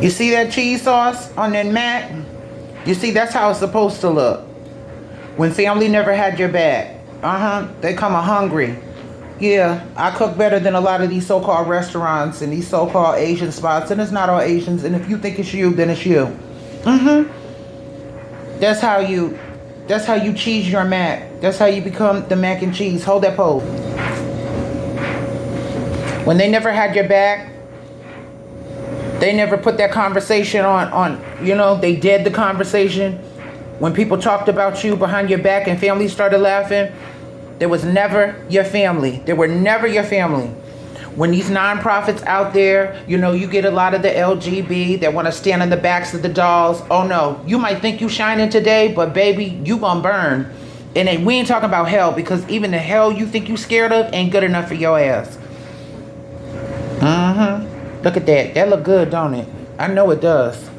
You see that cheese sauce on that mat? You see, that's how it's supposed to look. When family never had your back. They come hungry. Yeah, I cook better than a lot of these so-called restaurants and these so-called Asian spots. And it's not all Asians. And if you think it's you, then it's you. That's how you, that's how you cheese your mac. That's how you become the mac and cheese. Hold that pose. When they never had your back, they never put that conversation on, they did the conversation. When people talked about you behind your back and family started laughing, there was never your family. They were never your family. When these nonprofits out there, you get a lot of the LGB that want to stand on the backs of the dolls. Oh no, you might think you shining today, but baby, you gonna burn. And then we ain't talking about hell, because even the hell you think you scared of ain't good enough for your ass. Look at that. That look good, don't it? I know it does.